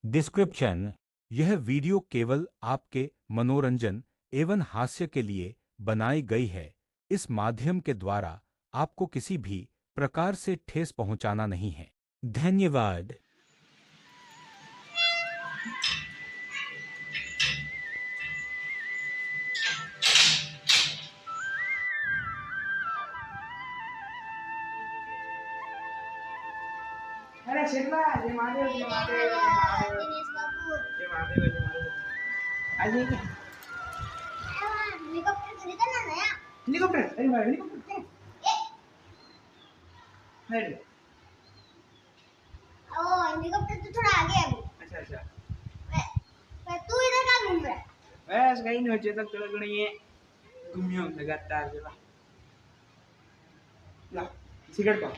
Description. यह video केवल आपके मनोरंजन एवं हास्य के लिए बनाई गई है। इस माध्यम के द्वारा आपको किसी भी प्रकार से ठेस पहुंचाना नहीं है। धन्यवाद। अरे शिल्पा, जय महादेव, जय महादेव, जय महादेव, दिनेश बाबू, जय महादेव, जय महादेव। आ जाइए। हेलीकॉप्टर खरीदा ना नया। हेलीकॉप्टर, अरे भाई हेलीकॉप्टर है। ओ हेलीकॉप्टर तो थोड़ा आगे है अभी। अच्छा अच्छा। तू इधर क्या घूम रहा है? बस कहीं नहीं होचे तक थोड़ा घणो ये घूमियो लगातार जला। ला सिगरेट पाओ।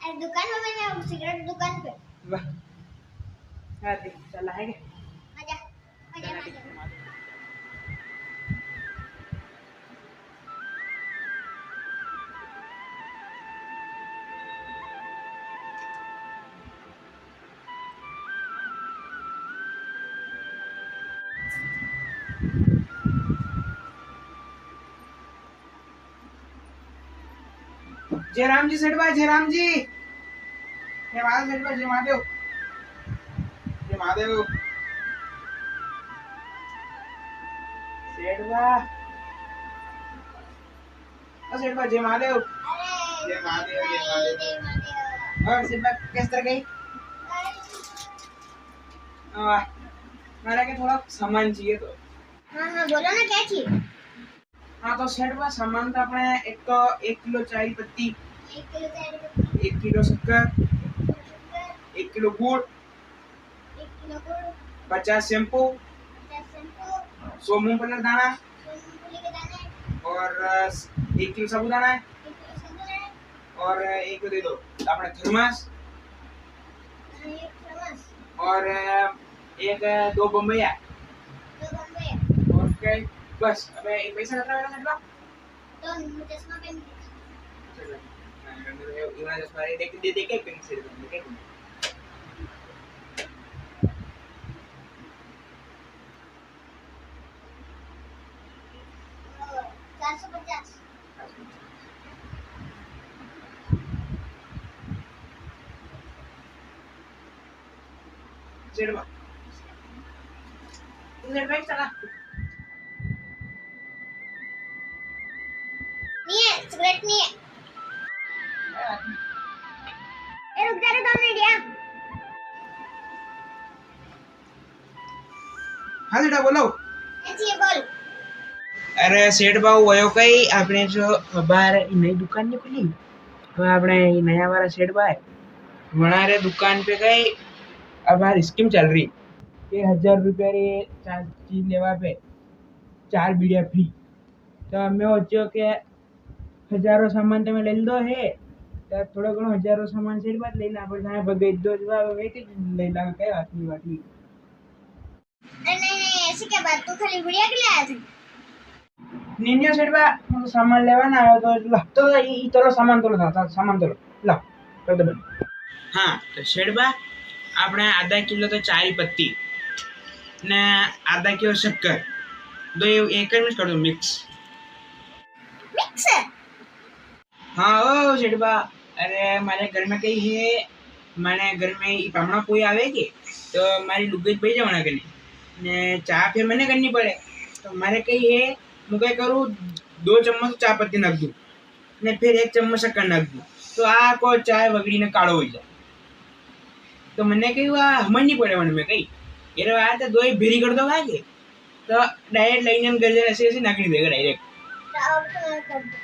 अरे दुकान में मैंने सिगरेट दुकान पे। वाह, हाँ देख चला है क्या? मजा मजा मजा। जयराम जी सेठ भाई, जयराम जी, जय महादेव सेठ भाई, जय महादेव, जय महादेव सेठ भाई, सेठ भाई, जय महादेव, अरे जय महादेव, जय महादेव। जय महादेव। और सेठ भाई किस तरह गई? मेरा के थोड़ा सामान चाहिए तो। हाँ हाँ बोलो ना क्या चाहिए? हाँ तो सेठ भाई सामान तो अपने एक तो 1 किलो चाय पत्ती, 1 किलो चाय, 1 किलो शक्कर, 1 किलो गुड़, 1 किलो गुड़, 50 शैम्पू, 50 शैम्पू, 100 मूंगफली का दाना मूंगफली के दाने और 1 किलो साबुदाना 1 किलो साबुदाना और एक दे दो अपने थर्मस और 1 चम्मच और एक 2 बम्बैया 2 बम्बे। और क्या बस। अबे एक पैसा कितना है सेठ भाई? तो चश्मा पहन चलो इतना चश्मा देख दे दे के पिन से दे के 450। सेठ भाई सेठ भाई चला नहीं है सिगरेट नहीं है। ए रुक जा रे 2 मिनट यार। हाँ सेठ बोलो। ऐसी बोल। अरे सेठ भाऊ वयो कई આપણે જો બાર નઈ દુકાન ની ખુલી હવે આપણે નયા વાળા सेठ भाई हमारे दुकान पे गई। अब हमारी स्कीम चल रही कि 1000 रुपया रे 4 चीज लेवा पे 4 बीड़िया फ्री। तो અમે सोचो કે हजारों सामान તમે લઈ લીધો હે તો થોડો ઘણો હજારો સામાન સેठ भाई લઈને આપણે સામે ભગે દો જવા હવે કે લઈ લાગે કઈ વાતની વાતની। अरे नहीं नहीं ऐसी क्या बात, तू खाली बुढ़िया के लिए आया था? निन्या सेठ भाई હું સામાન લેવાના આવ્યો તો લા તો ઈ તોલો સામાન તોલો था सामान तोलो ला कर दे। हाँ तो सेठ भाई આપણે आधा किलो तो चाय पत्ती ने आधा किलो शक्कर दो एक मिक्स कर दो मिक्स। मिक्स? हाँ ओ सेठ भाई अरे मारे घर में कई है मारे घर में ई पामणा कोई आवे के तो मारी लुगेज भाई जवाना करनी ने चाय फिर मैंने करनी पड़े तो मारे कई है હું કઈ કરું 2 ચમચ ચા પત્તી નાખ દઉં ને फिर 1 ચમચ શક્કર નાખ દઉં તો આ કોઈ ચાય વગડીને કાળો હોઈ જાય તો મને કહ્યું આ સમજ નહીં પડે મને મેં કઈ એટલે આ તો દોય ભેરી કરતો કાંગે તો ડાયરેક્ટ લઈને એમ ગરજે એસી એસી નાખી દે ડાયરેક્ટ। अब तो मैं कर दूँ।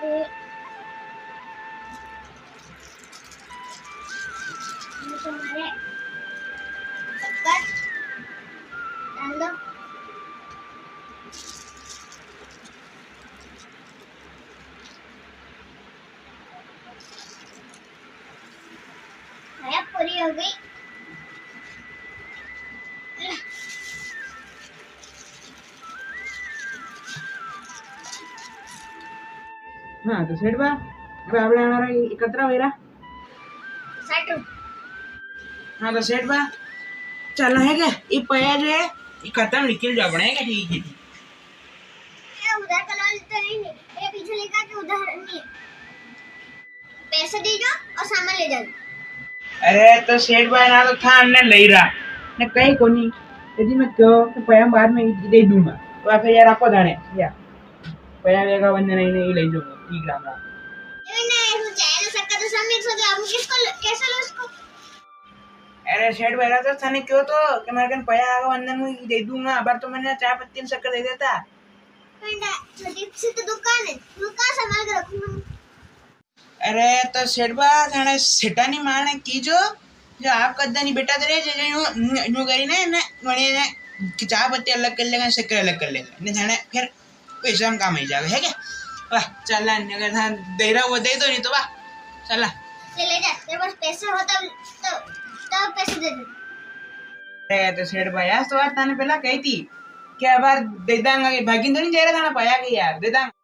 ये तुम्हारे शक्कर डाल दो। पूरी हो गई। हाँ तो सेठ बा अब આપણે આના એકત્ર વેરા 60 રૂપિયા हाँ तो सेठ बा चल है क्या ये पया जो है ये खत्म निकल जाओ बने क्या ठीक है उधार करवा लेते नहीं ये पीछे लिखा कि उधार नहीं है पैसे दे जाओ और सामान ले जाओ अरे तो सेठ भाई ना तो था अन्ने ले रहा ने कहीं कोनी यदि मैं क्यों तो पया बाद में दे दूंगा तो फिर यार आपको दाने या पया वेगा बंदे नहीं ले जाऊंगा ठीक राम राम नहीं वो चाहे ना सकता तो सब मिक्स हो गया अब किसको कैसे लो उसको अरे सेठ भाई तो थाने क्यों तो कि मैं कन पया आगा बंदे में दे दूंगा बार तो मैंने चाय पत्ती में शक्कर दे देता बेटा छोटी सी तो दुकान है दुकान संभाल के रखूंगा अरे तो सेठ बा थाने सेटा नहीं मारने की जो आप कद्दा नहीं बेटा तेरे जो नु करी ने मणे ने चाय पत्ती अलग कर लेगा शक्कर अलग कर लेगा ने थाने फिर पैसा में काम ही जाएगा है क्या वाह चल अगर था दे रहा वो दे दो नहीं तो वाह चल ले जा तेरे पास पैसे हो तो पैसे दे दे अरे तो सेठ भाई आज तो बात थाने पहला कही थी कि अब बार दे दांगा भागिन तो नहीं जा रहा था ना पाया कि यार दे दांगा